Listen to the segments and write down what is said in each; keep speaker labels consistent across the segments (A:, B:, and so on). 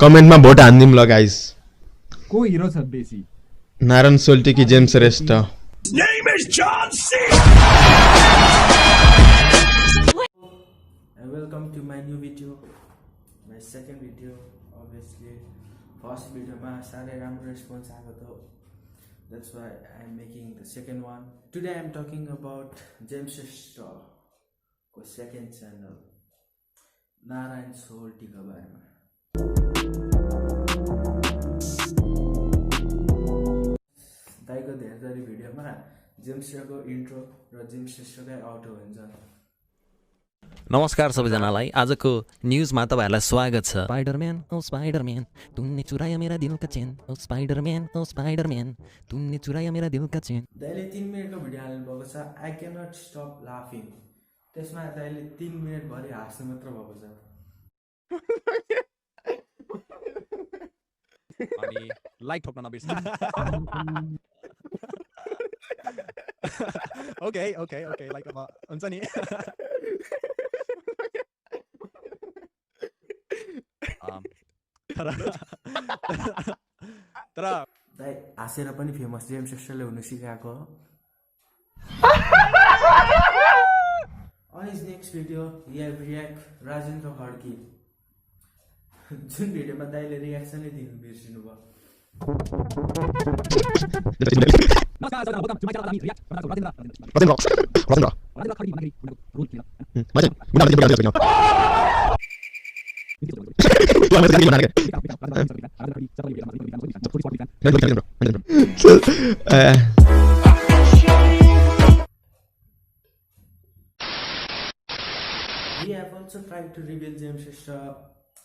A: कमेन्टमा vote हान्दिम ल guys
B: को hero छ बेसी
A: नारायण सोल्टी कि James Shrestha
C: Name is John C.
D: And welcome to my new video, my second video. Obviously, first video ma sare ramro response aako tho. That's why I'm making the second one. Today I'm talking about James Straw ko second channel, Narayan Solti ko barema. दाइको धेरैजरी भिडियोमा James को intro र James कै आउटो हुन्छ।
E: नमस्कार सबैजनालाई आजको न्यूजमा तपाईहरुलाई स्वागत छ। स्पाइडरम्यान तुमने चुराया मेरा दिल का चैन ओ स्पाइडरम्यान तुमने चुराया मेरा दिल का चैन।
D: दाइले 3 मिनेटको भिडियो हाल्नु भएको छ। आई क्यान नट स्टप लाफिङ। त्यसमा दाइले 3 मिनेट भरि हाँस्नु मात्र भएको छ।
B: अनि लाइक ठोक्न नबिर्सनु। ओके लाइक अब हुन्छ नि। तर
D: दाइ हाँसेर पनि फेमस जेम्स स्ट्रले हुनु सिकाएको। On his next video, he have react Rajendra Khadki जुन भिडियोमा दाइले रियाक्सनै दिनु बिर्सिनु भयो। We have also tried to reveal James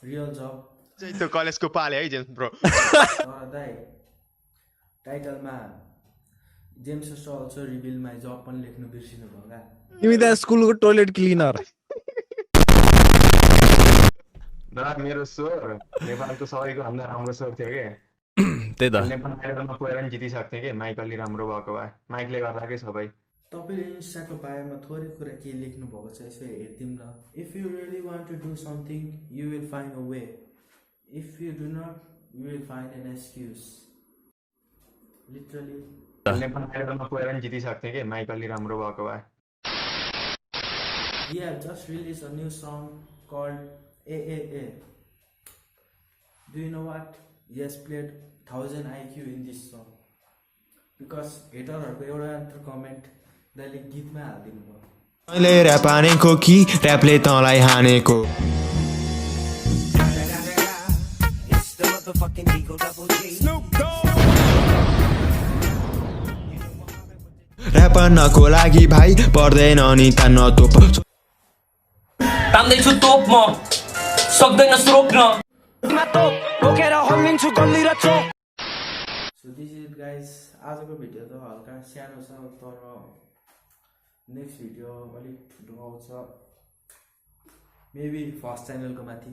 D: real job.
A: त्यो कलेजको पाले है जेम्स ब्रो
D: तर दाइ टाइटलमा James also reveal my job पनि लेख्नु बिर्सिनु भयो का।
B: तिमी त स्कुलको टोयलेट क्लिनर।
F: मेरो स्वर नेपालको सबैको भन्दा राम्रो स्वर थियो के
E: त्यही त
F: नेपाल आइडलमा गएर पनि जितिसक्थे के माइक अलि राम्रो भएको भए माइकले गर्दा के सबै।
D: तपाईले इन्स्टाको बायोमा थोरै कुरा के लेख्नु भएको छ यसो हेर्दिम न। If you really want to do something, you will find a way. If you do not, you will find an excuse. Literally.
F: Nepal आइडलमा गएर पनि जितिसक्थे के माइक अलि राम्रो भएको भए।
D: We have just released a new song called AAA. Do you know what? He has played 1000 IQ in this song. Because haterहरुको एउटा मात्र comment दाइले गीतमा हाल्दिनु भयो।
G: मैले र्याप हानेको कि र्यापले तँलाई हानेको। र्याप हान्नको लागि भाइ पर्दैन नि तान्न तोप।
H: तान्दैछु तोप म सक्दैन रोक्न।
D: So this is it guys. आजको भिडियो त हल्का सानो छ तर नेक्स्ट भिडियो अलिक ठुलो आउँछ। मेबी फर्स्ट च्यानलको माथि।